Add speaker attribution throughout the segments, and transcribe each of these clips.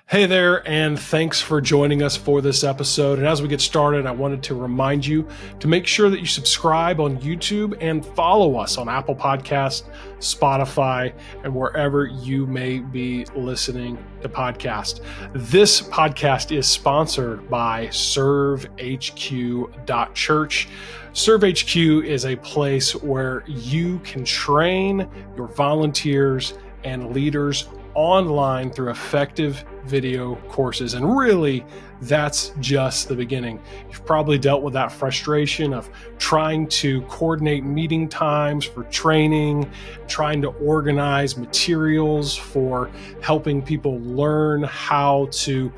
Speaker 1: Hey there, and thanks for joining us for this episode. And as we get started, I wanted to remind you to make sure that you subscribe on YouTube and follow us on Apple Podcasts, Spotify, and wherever you may be listening to podcasts. This podcast is sponsored by ServeHQ.church. ServeHQ is a place where you can train your volunteers and leaders online through effective video courses. And really, that's just the beginning. You've probably dealt with that frustration of trying to coordinate meeting times for training, trying to organize materials for helping people learn how to,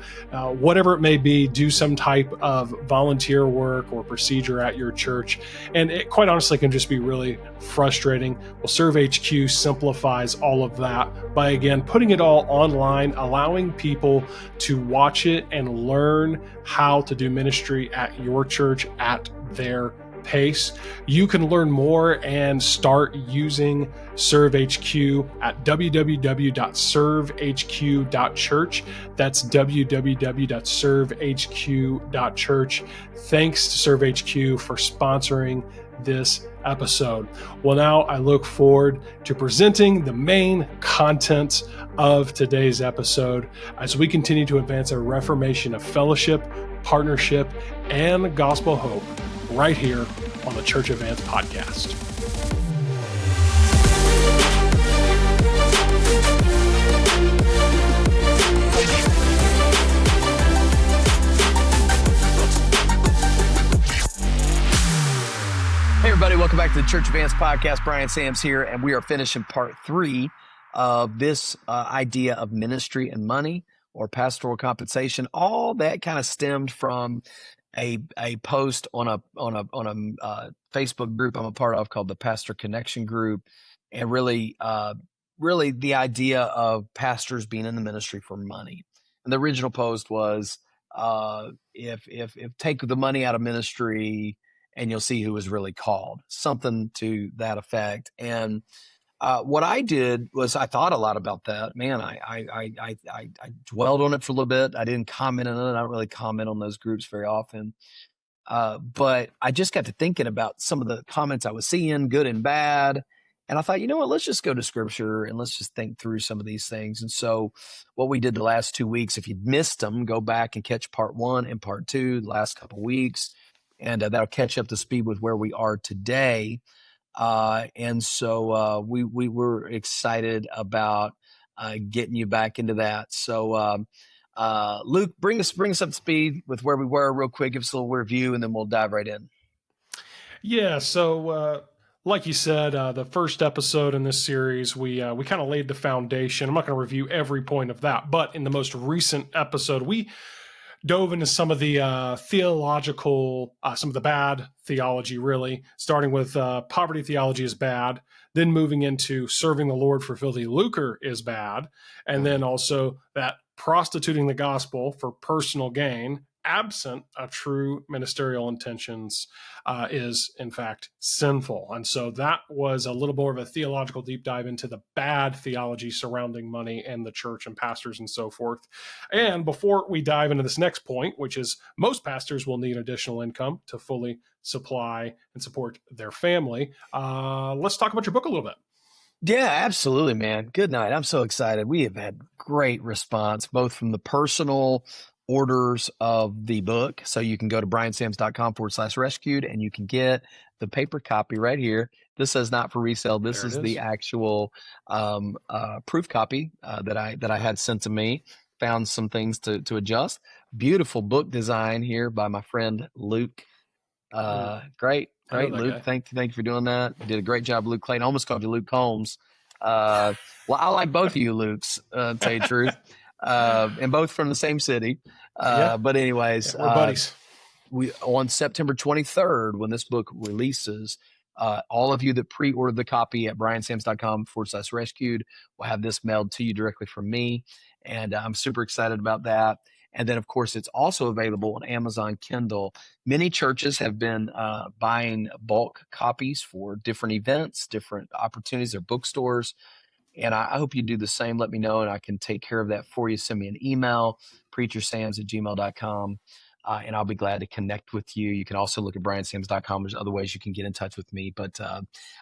Speaker 1: whatever it may be, do some type of volunteer work or procedure at your church. And it quite honestly can just be really frustrating. Well, ServeHQ simplifies all of that by, again, putting it all online, allowing people to watch it and learn how to do ministry at your church at their pace. You can learn more and start using ServeHQ at www.servehq.church. That's www.servehq.church. Thanks to ServeHQ for sponsoring this episode. Well, now I look forward to presenting the main content of today's episode as we continue to advance a reformation of fellowship, partnership, and gospel hope right here on the Church Advance podcast.
Speaker 2: Hey everybody, welcome back to the Church Advance podcast. Brian Sams here, and we are finishing part 3 of this idea of ministry and money or pastoral compensation. All that kind of stemmed from a post on a Facebook group I'm a part of called the Pastor Connection Group, and really the idea of pastors being in the ministry for money. And the original post was if take the money out of ministry and you'll see who is really called, something to that effect. And what I did was I thought a lot about that. Man, I dwelled on it for a little bit. I didn't comment on it. I don't really comment on those groups very often. But I just got to thinking about some of the comments I was seeing, good and bad. And I thought, you know what, let's just go to scripture and let's just think through some of these things. And so what we did the last 2 weeks, if you missed them, go back and catch part 1 and part 2 the last couple of weeks. And that'll catch up to speed with where we are today. And so we were excited about getting you back into that. So Luke, bring us up to speed with where we were real quick. Give us a little review, and then we'll dive right in.
Speaker 1: Yeah, so like you said, the first episode in this series, we kind of laid the foundation. I'm not going to review every point of that, but in the most recent episode, we dove into some of the theological, some of the bad theology, really, starting with poverty theology is bad, then moving into serving the Lord for filthy lucre is bad, and then also that prostituting the gospel for personal gain, absent of true ministerial intentions, is in fact sinful. And so that was a little more of a theological deep dive into the bad theology surrounding money and the church and pastors and so forth. And before we dive into this next point, which is most pastors will need additional income to fully supply and support their family, let's talk about your book a little bit.
Speaker 2: Yeah, absolutely, man. Good night. I'm so excited. We have had great response, both from the personal orders of the book. So you can go to briansams.com/rescued and you can get the paper copy right here. This is not for resale. This is the actual proof copy that I had sent to me. Found some things to adjust. Beautiful book design here by my friend Luke. Great, Luke. Thank you for doing that. You did a great job, Luke Clayton. I almost called you Luke Combs. Well, I like both of you, Lukes, to tell you the truth. And both from the same city. But anyways,
Speaker 1: we're buddies.
Speaker 2: We on September 23rd, when this book releases, all of you that pre-ordered the copy at briansams.com/rescued will have this mailed to you directly from me. And I'm super excited about that. And then, of course, it's also available on Amazon Kindle. Many churches have been buying bulk copies for different events, different opportunities, or bookstores. And I hope you do the same. Let me know, and I can take care of that for you. Send me an email, preachersams@gmail.com. And I'll be glad to connect with you. You can also look at briansams.com. There's other ways you can get in touch with me. But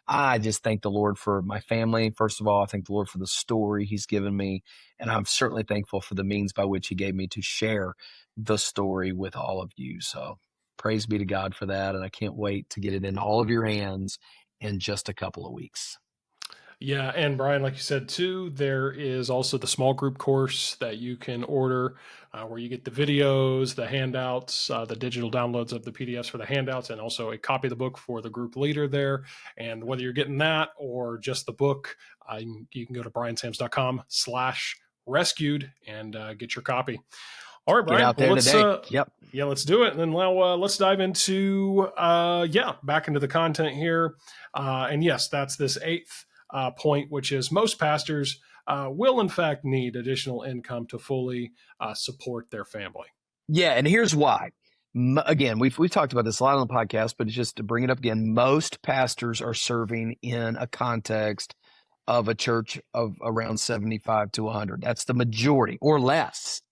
Speaker 2: I just thank the Lord for my family. First of all, I thank the Lord for the story he's given me. And I'm certainly thankful for the means by which he gave me to share the story with all of you. So praise be to God for that. And I can't wait to get it in all of your hands in just a couple of weeks.
Speaker 1: Yeah, and Brian, like you said too, there is also the small group course that you can order where you get the videos, the handouts, the digital downloads of the PDFs for the handouts, and also a copy of the book for the group leader there. And whether you're getting that or just the book, you can go to briansams.com/rescued and get your copy. All right, Brian.
Speaker 2: Get out there today. Yep.
Speaker 1: Yeah, let's do it. And then now let's dive into, back into the content here. And yes, that's this eighth point, which is most pastors will in fact need additional income to fully support their family.
Speaker 2: Yeah, and here's why. Again, we've talked about this a lot on the podcast, but it's just to bring it up again. Most pastors are serving in a context of a church of around 75 to 100. That's the majority, or less.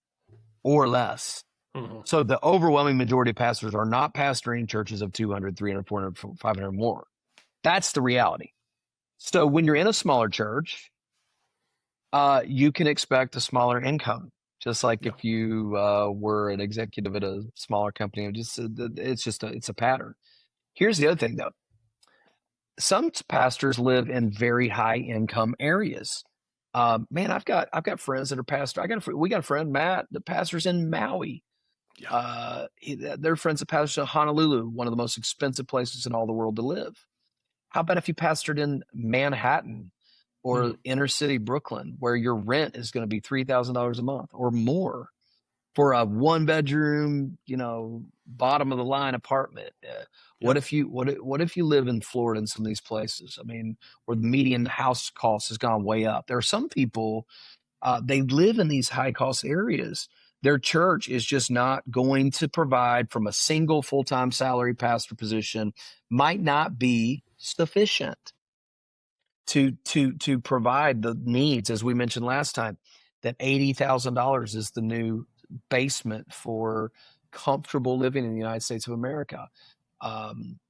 Speaker 2: Mm-hmm. So the overwhelming majority of pastors are not pastoring churches of 200, 300, 400, 500 more. That's the reality. So when you're in a smaller church, you can expect a smaller income, just like if you were an executive at a smaller company. It's a pattern. Here's the other thing, though. Some pastors live in very high income areas. Man, I've got friends that are pastors. We got a friend, Matt, that pastors in Maui. Yeah. They're friends that pastors in Honolulu, one of the most expensive places in all the world to live. How about if you pastored in Manhattan or inner city Brooklyn, where your rent is going to be $3,000 a month or more for a 1-bedroom, bottom of the line apartment? What if you live in Florida in some of these places? I mean, where the median house cost has gone way up. There are some people, they live in these high cost areas. Their church is just not going to provide from a single full-time salary pastor position, might not be sufficient to provide the needs, as we mentioned last time, that $80,000 is the new basement for comfortable living in the United States of America. And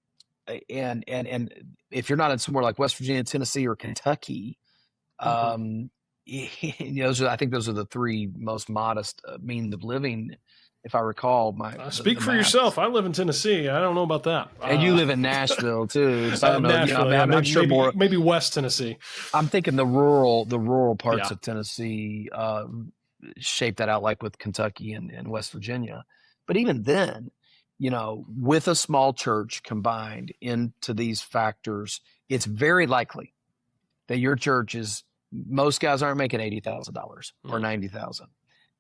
Speaker 2: if you're not in somewhere like West Virginia, Tennessee, or Kentucky, I think those are the three most modest means of living. If I recall,
Speaker 1: speak for yourself. I live in Tennessee. I don't know about that.
Speaker 2: And you live in Nashville too. So I don't know.
Speaker 1: Nashville,
Speaker 2: I'm sure
Speaker 1: maybe West Tennessee.
Speaker 2: I'm thinking the rural parts of Tennessee shape that out, like with Kentucky and West Virginia. But even then, with a small church combined into these factors, it's very likely that your church most guys aren't making $80,000 or $90,000.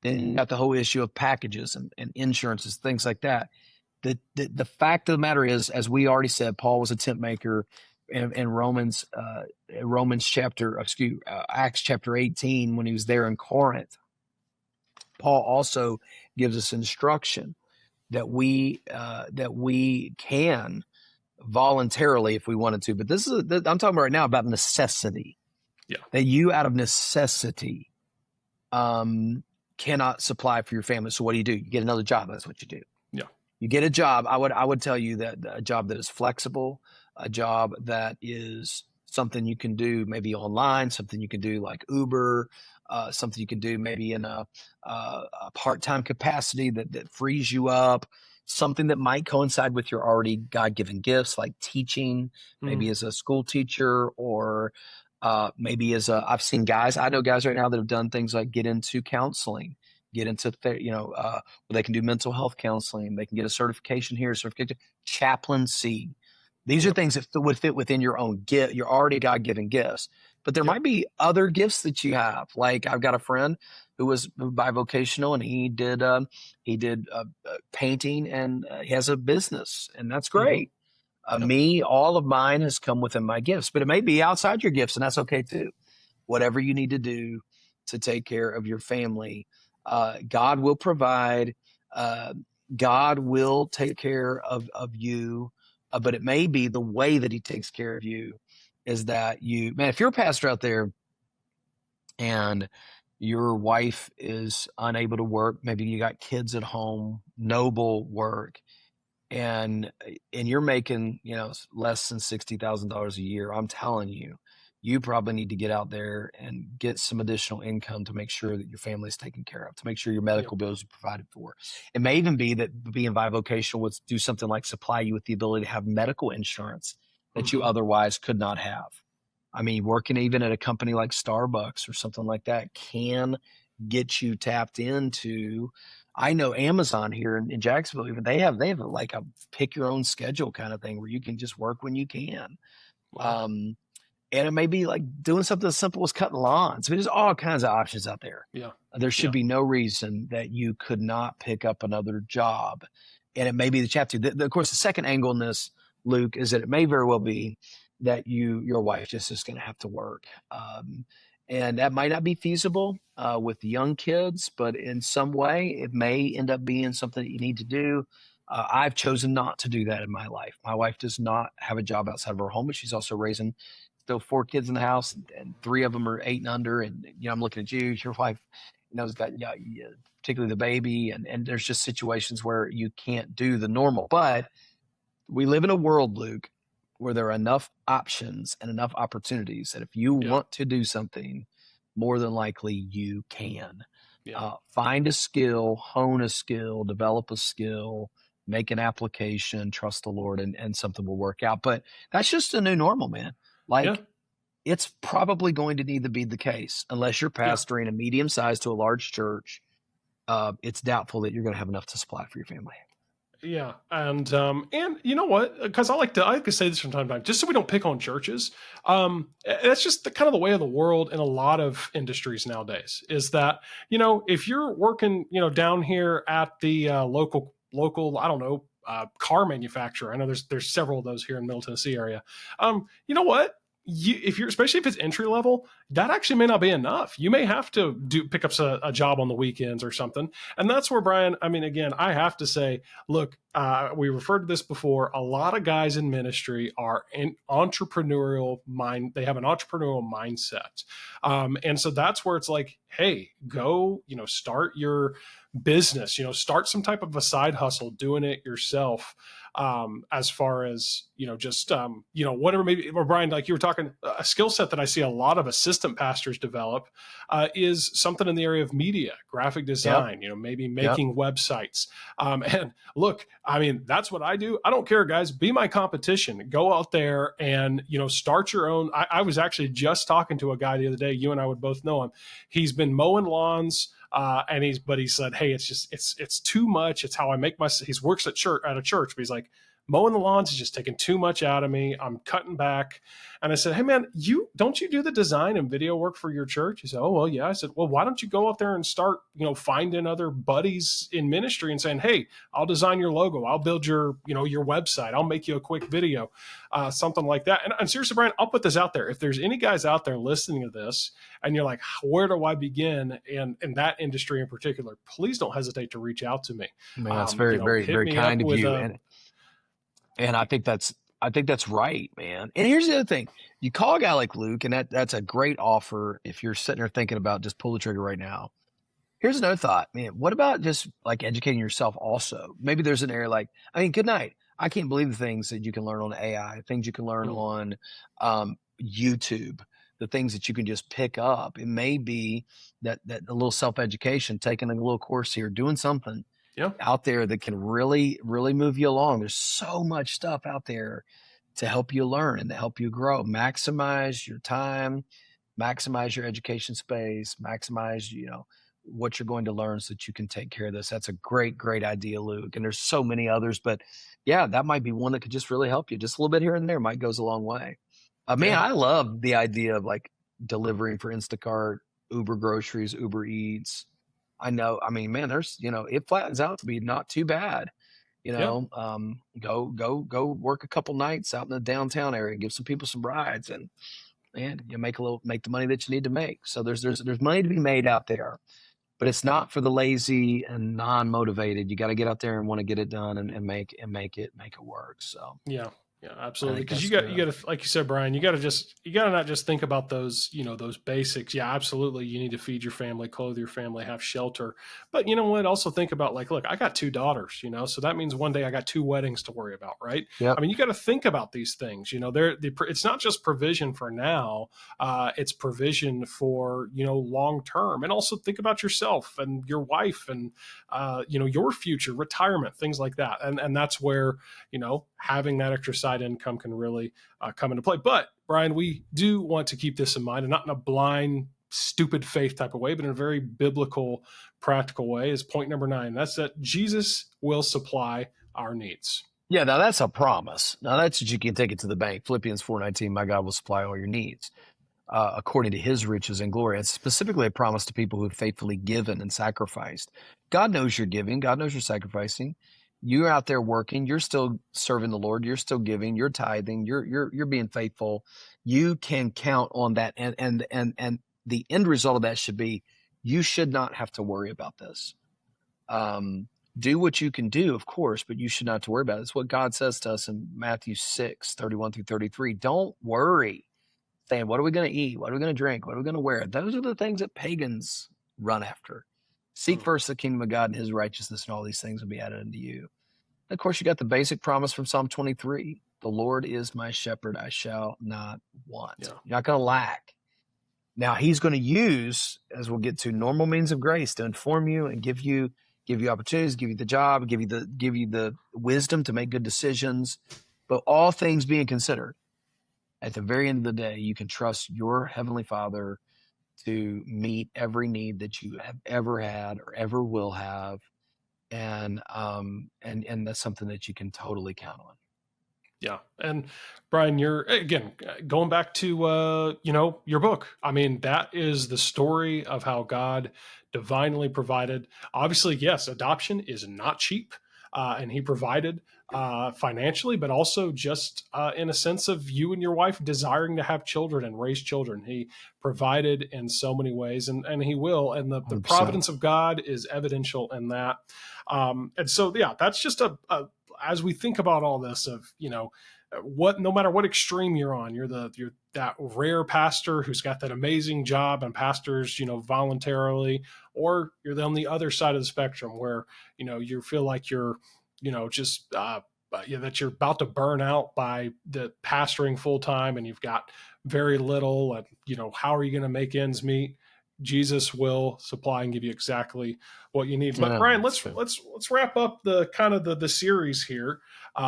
Speaker 2: Then you got the whole issue of packages and insurances, things like that. The fact of the matter is, as we already said, Paul was a tent maker in Acts chapter 18 when he was there in Corinth. Paul also gives us instruction that we can voluntarily, if we wanted to. But I'm talking right now about necessity. Yeah. That you, out of necessity, cannot supply for your family. So what do? You get another job. That's what you do. Yeah. You get a job. I would tell you that a job that is flexible, a job that is something you can do maybe online, something you can do like Uber, something you can do maybe in a part-time capacity that frees you up, something that might coincide with your already God-given gifts, like teaching, maybe as a school teacher, or maybe I've seen guys, I know guys right now that have done things like get into counseling, get into, where they can do mental health counseling. They can get a certification here, chaplaincy. These are things that would fit within your own gift, your already God-given gifts. But there might be other gifts that you have. Like I've got a friend who was bivocational, and he did painting, and he has a business, and that's great. All of mine has come within my gifts, but it may be outside your gifts, and that's okay too. Whatever you need to do to take care of your family, God will provide. God will take care of you, but it may be the way that he takes care of you is that if you're a pastor out there and your wife is unable to work, maybe you got kids at home, noble work, and you're making, less than $60,000 a year, I'm telling you, you probably need to get out there and get some additional income to make sure that your family is taken care of, to make sure your
Speaker 1: Yep.
Speaker 2: medical bills are provided for. It may even be that being bivocational would do something like supply you with the ability to have medical insurance that you
Speaker 1: Hmm.
Speaker 2: otherwise could not have. I mean, working even at a company like Starbucks or something like that can get you tapped into. I know Amazon here in Jacksonville, even they have like a pick your own schedule kind of thing where you can just work when you can.
Speaker 1: Wow.
Speaker 2: Um, and it may be like doing something as simple as cutting lawns. I mean, there's all kinds of options out there.
Speaker 1: Yeah.
Speaker 2: There should
Speaker 1: Yeah.
Speaker 2: be no reason that you could not pick up another job. And it may be that you have to. Of course, the second angle in this, Luke, is that it may very well be that your wife just is going to have to work. And that might not be feasible with young kids, but in some way, it may end up being something that you need to do. I've chosen not to do that in my life. My wife does not have a job outside of her home, but she's also raising still four kids in the house, and three of them are 8 and under. And I'm looking at you, your wife, has got particularly the baby, and there's just situations where you can't do the normal. But we live in a world, Luke, where there are enough options and enough opportunities that if you
Speaker 1: Yeah.
Speaker 2: want to do something, more than likely you can.
Speaker 1: Yeah.
Speaker 2: Find a skill, hone a skill, develop a skill, make an application, trust the Lord, and something will work out. But that's just a new normal, man.
Speaker 1: Yeah.
Speaker 2: Like, it's probably going to need to be the case unless you're
Speaker 1: Yeah.
Speaker 2: pastoring a medium sized to a large church. It's doubtful that you're going to have enough to supply for your family.
Speaker 1: Yeah, and you know what? Because I like to say this from time to time, just so we don't pick on churches. That's just the kind of the way of the world in a lot of industries nowadays. Is that if you're working down here at the local I don't know car manufacturer. I know there's several of those here in Middle Tennessee area. You know what? If you're especially if it's entry level, that actually may not be enough. You may have to pick up a job on the weekends or something, and that's where Brian. I mean, again, I have to say, look, we referred to this before. A lot of guys in ministry are in entrepreneurial mind. They have an entrepreneurial mindset, and so that's where it's like, hey, go, start your business. Start some type of a side hustle, doing it yourself. As far as just whatever maybe, or Brian, like you were talking, a skill set that I see a lot of assistant pastors develop is something in the area of media, graphic
Speaker 2: Yep.
Speaker 1: design. Maybe
Speaker 2: Yep.
Speaker 1: making websites. And look, I mean, that's what I do. I don't care, guys. Be my competition. Go out there and start your own. I was actually just talking to a guy the other day. You and I would both know him. He's been mowing lawns. And he said, hey, it's too much. It's how I make my. He works at a church, but he's like, mowing the lawns is just taking too much out of me. I'm cutting back. And I said, hey man, don't you do the design and video work for your church? He said, oh well, yeah. I said, well, why don't you go out there and start finding other buddies in ministry and saying, hey, I'll design your logo, I'll build your your website, I'll make you a quick video, something like that. And seriously, Brian, I'll put this out there. If there's any guys out there listening to this and you're like, where do I begin in that industry in particular, please don't hesitate to reach out to me.
Speaker 2: Man, that's very, very, very kind of you. And I think that's right, man. And here's the other thing. You call a guy like Luke, and that's a great offer if you're sitting there thinking about just pull the trigger right now. Here's another thought, man. What about just like educating yourself also? Maybe there's an area like, good night. I can't believe the things that you can learn on AI, things you can learn on YouTube, the things that you can just pick up. It may be that a little self-education, taking a little course here, doing something out there that can really, really move you along. There's so much stuff out there to help you learn and to help you grow. Maximize your time, maximize your education space, maximize, what you're going to learn so that you can take care of this. That's a great, great idea, Luke. And there's so many others, but yeah, that might be one that could just really help you. Just a little bit here and there might goes a long way. Man, I love the idea of like delivering for Instacart, Uber groceries, Uber Eats. I know. I mean, man, there's, it flattens out to be not too bad. Go work a couple nights out in the downtown area, give some people some rides, and man, you make the money that you need to make. So there's money to be made out there, but it's not for the lazy and non-motivated. You got to get out there and want to get it done and make it work. So
Speaker 1: yeah. Yeah,
Speaker 2: I
Speaker 1: absolutely.
Speaker 2: think
Speaker 1: Because
Speaker 2: that's
Speaker 1: you
Speaker 2: good.
Speaker 1: got to, like you said, Brian, you got to not just think about those, those basics. Yeah, absolutely. You need to feed your family, clothe your family, have shelter. But you know what? Also think about like, look, I got two daughters, so that means one day I got two weddings to worry about, right? I
Speaker 2: Yep.
Speaker 1: mean, you got to think about these things. It's not just provision for now. It's provision for, long term. And also think about yourself and your wife and, your future, retirement, things like that. And that's where, having that extra side income can really come into play. But Brian, we do want to keep this in mind, and not in a blind, stupid faith type of way, but in a very biblical, practical way. Is point number 9. That's that Jesus will supply our needs.
Speaker 2: Yeah, now that's a promise. Now that's what you can take it to the bank. Philippians 4:19, my God will supply all your needs according to his riches and glory. It's specifically a promise to people who have faithfully given and sacrificed. God knows you're giving. God knows you're sacrificing. You're out there working. You're still serving the Lord. You're still giving. You're tithing. You're being faithful. You can count on that. And the end result of that should be you should not have to worry about this. Do what you can do, of course, but you should not have to worry about it. It's what God says to us in Matthew 6:31-33. Don't worry, saying, what are we going to eat? What are we going to drink? What are we going to wear? Those are the things that pagans run after. Seek first the kingdom of God and his righteousness, and all these things will be added unto you. And of course, you got the basic promise from Psalm 23. The Lord is my shepherd, I shall not want.
Speaker 1: Yeah.
Speaker 2: You're not going to lack. Now, he's going to use, as we'll get to, normal means of grace to inform you and give you opportunities, give you the job, give you the wisdom to make good decisions. But all things being considered, at the very end of the day, you can trust your Heavenly Father to meet every need that you have ever had or ever will have. And that's something that you can totally count on.
Speaker 1: Yeah. And Brian, you're again going back to your book. I mean, that is the story of how God divinely provided. Obviously, yes, adoption is not cheap. And he provided financially, but also just in a sense of you and your wife desiring to have children and raise children. He provided in so many ways, and he will. And the
Speaker 2: 100%.
Speaker 1: providence of God is evidential in that. And so, yeah, that's just as we think about all this of, no matter what extreme you're on, you're that rare pastor who's got that amazing job and pastors, voluntarily, or you're on the other side of the spectrum where, you feel like you're, just, that you're about to burn out by the pastoring full time and you've got very little and, how are you going to make ends meet? Jesus will supply and give you exactly what you need. But
Speaker 2: Yeah,
Speaker 1: Brian,
Speaker 2: that's
Speaker 1: let's
Speaker 2: true.
Speaker 1: wrap up the kind of the series here.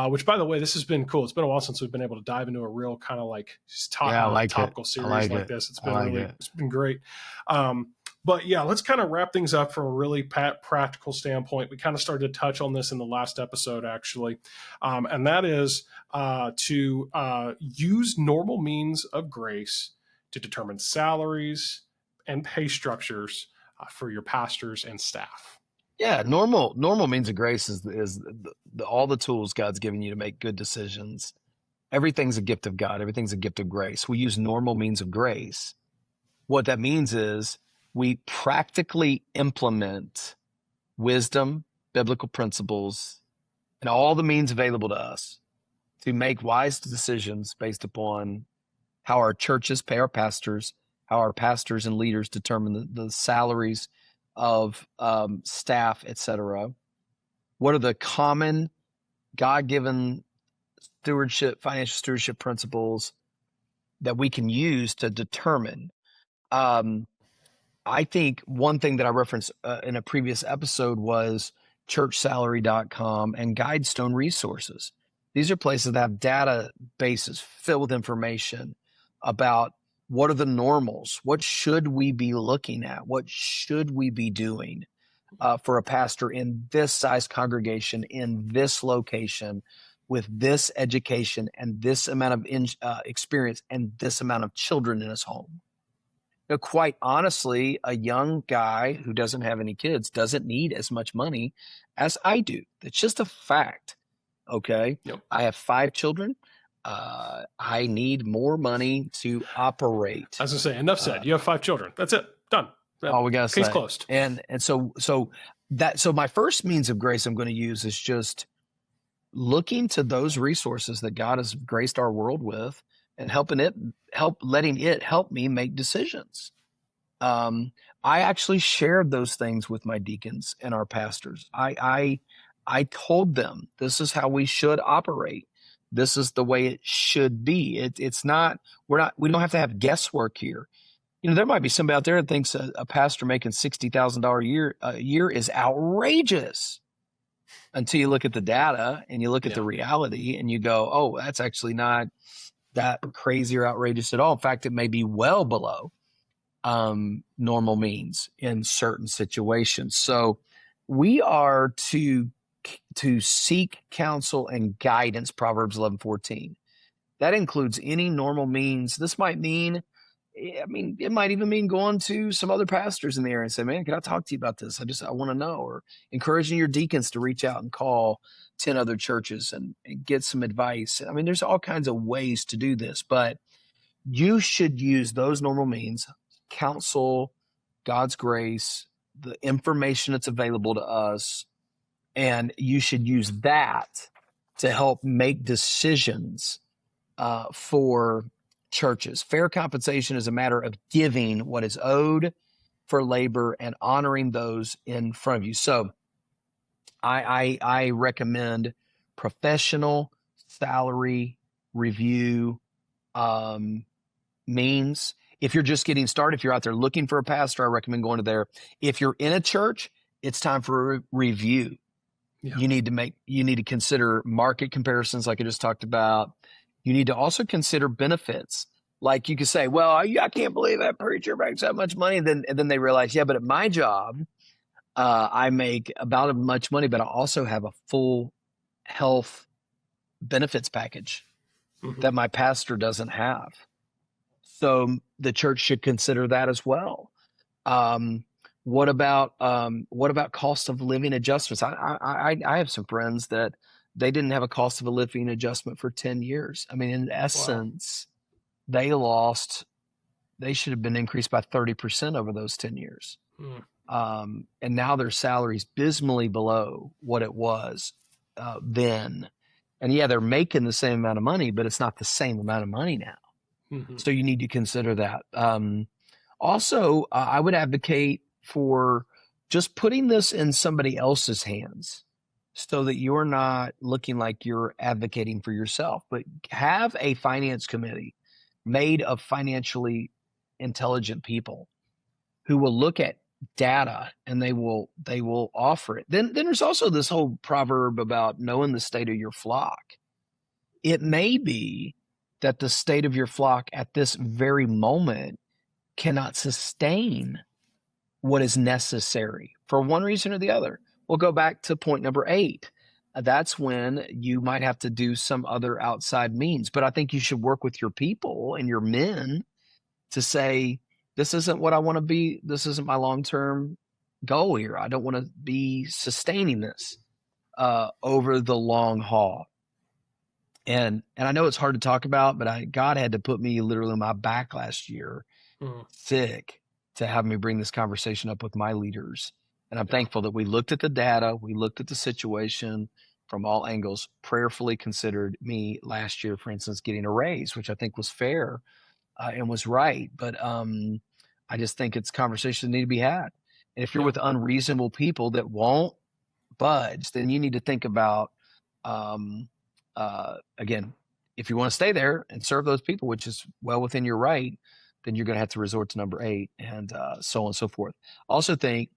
Speaker 1: Which, by the way, this has been cool. It's been a while since we've been able to dive into a real kind of like
Speaker 2: Yeah, I like it.
Speaker 1: topical
Speaker 2: I
Speaker 1: series
Speaker 2: like
Speaker 1: like
Speaker 2: it.
Speaker 1: this. It's
Speaker 2: I
Speaker 1: been
Speaker 2: like
Speaker 1: really,
Speaker 2: it.
Speaker 1: it's been great. But yeah, let's kind of wrap things up from a really practical standpoint. We kind of started to touch on this in the last episode, actually, and that is to use normal means of grace to determine salaries and pay structures for your pastors and staff.
Speaker 2: Yeah, normal means of grace is all the tools God's given you to make good decisions. Everything's a gift of God. Everything's a gift of grace. We use normal means of grace. What that means is we practically implement wisdom, biblical principles, and all the means available to us to make wise decisions based upon how our churches pay our pastors, how our pastors and leaders determine the salaries of staff, etc. What are the common God-given financial stewardship principles that we can use to determine? I think one thing that I referenced in a previous episode was churchsalary.com and Guidestone resources. These are places that have databases filled with information about what are the normals, what should we be looking at, what should we be doing for a pastor in this size congregation, in this location, with this education and this amount of experience and this amount of children in his home. Quite honestly, a young guy who doesn't have any kids doesn't need as much money as I do. It's just a fact. Okay.
Speaker 1: Yep.
Speaker 2: I have 5 children. I need more money to operate.
Speaker 1: I was gonna say, enough said. You have 5 children. That's it. Done.
Speaker 2: All we gotta
Speaker 1: Case
Speaker 2: say.
Speaker 1: closed.
Speaker 2: And so my first means of grace I'm going to use is just looking to those resources that God has graced our world with and letting it help me make decisions. I actually shared those things with my deacons and our pastors. I told them this is how we should operate. This is the way it should be. It's not, we don't have to have guesswork here. There might be somebody out there that thinks a pastor making $60,000 a year is outrageous until you look at the data and you look at the reality and you go, oh, that's actually not that crazy or outrageous at all. In fact, it may be well below normal means in certain situations. So we are to seek counsel and guidance, Proverbs 11:14. That includes any normal means. This might mean, it might even mean going to some other pastors in the area and say, man, can I talk to you about this? I want to know. Or encouraging your deacons to reach out and call 10 other churches and get some advice. There's all kinds of ways to do this, but you should use those normal means, counsel, God's grace, the information that's available to us, and you should use that to help make decisions for churches. Fair compensation is a matter of giving what is owed for labor and honoring those in front of you. So I recommend professional salary review means. If you're just getting started, if you're out there looking for a pastor, I recommend going to there. If you're in a church, it's time for a review. Yeah. You need to consider market comparisons like I just talked about. You need to also consider benefits. Like you could say, well, I can't believe that preacher makes that much money. And then they realize, yeah, but at my job, I make about as much money, but I also have a full health benefits package that my pastor doesn't have. So the church should consider that as well. What about cost of living adjustments? I have some friends that they didn't have a cost of a living adjustment for 10 years. In essence, they should have been increased by 30% over those 10 years. And now their salary's abysmally below what it was then. And yeah, they're making the same amount of money, but it's not the same amount of money now. So you need to consider that. Also, I would advocate for just putting this in somebody else's hands so that you're not looking like you're advocating for yourself, but have a finance committee made of financially intelligent people who will look at data and they will offer it. Then there's also this whole proverb about knowing the state of your flock. It may be that the state of your flock at this very moment cannot sustain what is necessary for one reason or the other. We'll go back to point number 8. That's when you might have to do some other outside means. But I think you should work with your people and your men to say, this isn't what I want to be. This isn't my long-term goal here. I don't want to be sustaining this over the long haul. And I know it's hard to talk about, but God had to put me literally on my back last year, sick, to have me bring this conversation up with my leaders. And I'm thankful that we looked at the data, we looked at the situation from all angles, prayerfully considered me last year, for instance, getting a raise, which I think was fair and was right. But I just think it's conversations that need to be had. And if you're with unreasonable people that won't budge, then you need to think about again, if you want to stay there and serve those people, which is well within your right, then you're going to have to resort to number 8 and so on and so forth. Also think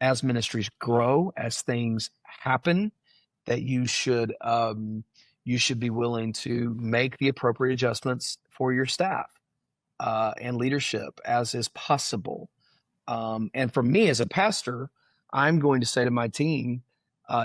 Speaker 2: as ministries grow, as things happen, that you should be willing to make the appropriate adjustments for your staff and leadership as is possible. And for me as a pastor, I'm going to say to my team,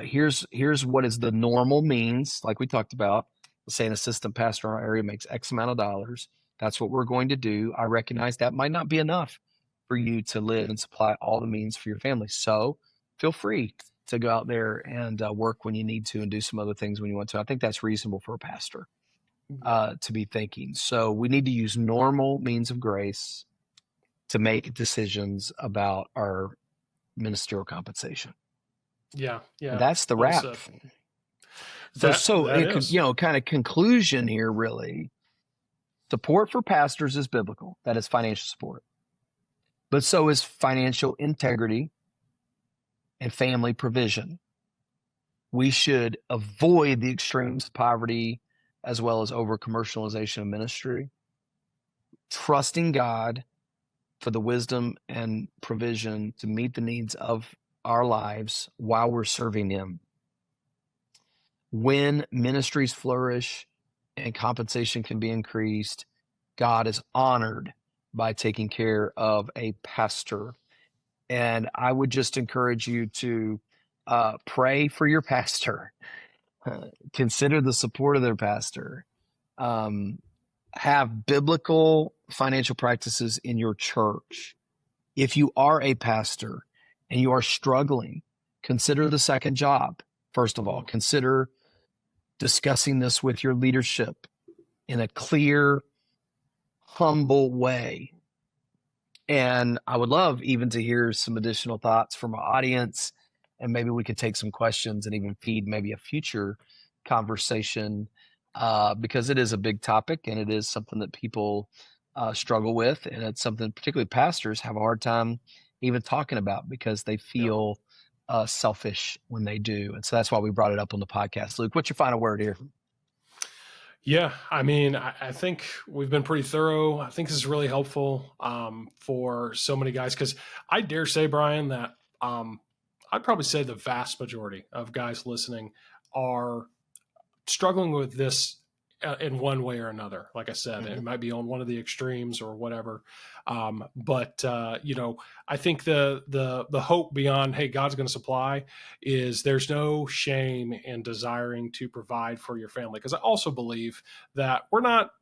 Speaker 2: here's what is the normal means, like we talked about. Let's say an assistant pastor in our area makes X amount of dollars. That's what we're going to do. I recognize that might not be enough for you to live and supply all the means for your family. So feel free to go out there and work when you need to and do some other things when you want to. I think that's reasonable for a pastor to be thinking. So we need to use normal means of grace to make decisions about our ministerial compensation.
Speaker 1: Yeah.
Speaker 2: And that's the wrap. Kind of conclusion here, really. Support for pastors is biblical. That is financial support. But so is financial integrity and family provision. We should avoid the extremes of poverty as well as over-commercialization of ministry. Trusting God for the wisdom and provision to meet the needs of our lives while we're serving Him. When ministries flourish and compensation can be increased, God is honored by taking care of a pastor. And I would just encourage you to pray for your pastor. Consider the support of their pastor. Have biblical financial practices in your church. If you are a pastor and you are struggling, consider the second job. First of all, consider discussing this with your leadership in a clear, humble way. And I would love even to hear some additional thoughts from our audience, and maybe we could take some questions and even feed maybe a future conversation, because it is a big topic and it is something that people struggle with. And it's something particularly pastors have a hard time even talking about because they feel selfish when they do. And so that's why we brought it up on the podcast. Luke, what's your final word here?
Speaker 1: Yeah, I mean, I think we've been pretty thorough. I think this is really helpful for so many guys, because I dare say, Brian, that I'd probably say the vast majority of guys listening are struggling with this in one way or another. Like I said, it might be on one of the extremes or whatever. But I think the hope beyond, hey, God's going to supply, is there's no shame in desiring to provide for your family. Because I also believe that we're not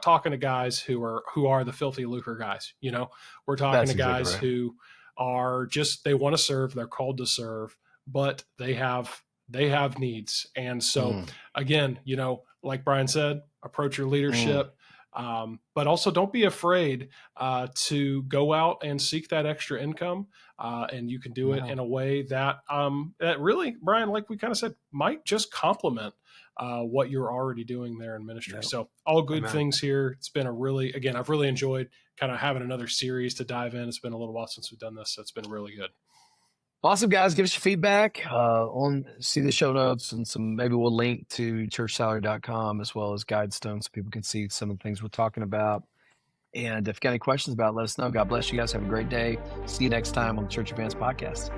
Speaker 1: talking to guys who are the filthy lucre guys. We're talking to guys who are just, they want to serve, they're called to serve, but they have needs. And so again, like Brian said, approach your leadership, but also don't be afraid to go out and seek that extra income. And you can do it in a way that really, Brian, like we kind of said, might just complement what you're already doing there in ministry. So all good things here. It's been I've really enjoyed kind of having another series to dive in. It's been a little while since we've done this, so it's been really good.
Speaker 2: Awesome, guys. Give us your feedback see the show notes, and maybe we'll link to churchsalary.com as well as Guidestone so people can see some of the things we're talking about. And if you've got any questions about it, let us know. God bless you guys. Have a great day. See you next time on the Church Advance Podcast.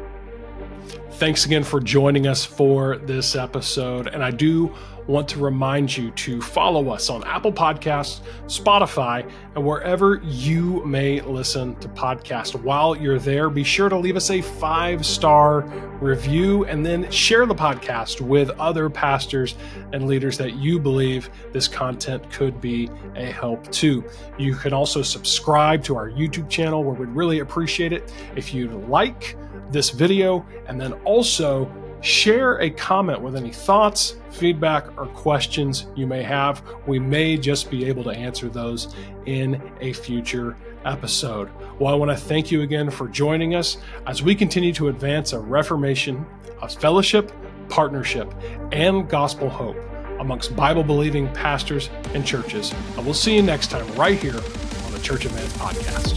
Speaker 1: Thanks again for joining us for this episode. And I do want to remind you to follow us on Apple Podcasts, Spotify, and wherever you may listen to podcasts. While you're there, be sure to leave us a 5-star review and then share the podcast with other pastors and leaders that you believe this content could be a help to. You can also subscribe to our YouTube channel, where we'd really appreciate it if you'd like this video, and then also share a comment with any thoughts, feedback, or questions you may have. We may just be able to answer those in a future episode. Well, I want to thank you again for joining us as we continue to advance a reformation of fellowship, partnership, and gospel hope amongst Bible-believing pastors and churches. And we'll see you next time right here on the Church Advance Podcast.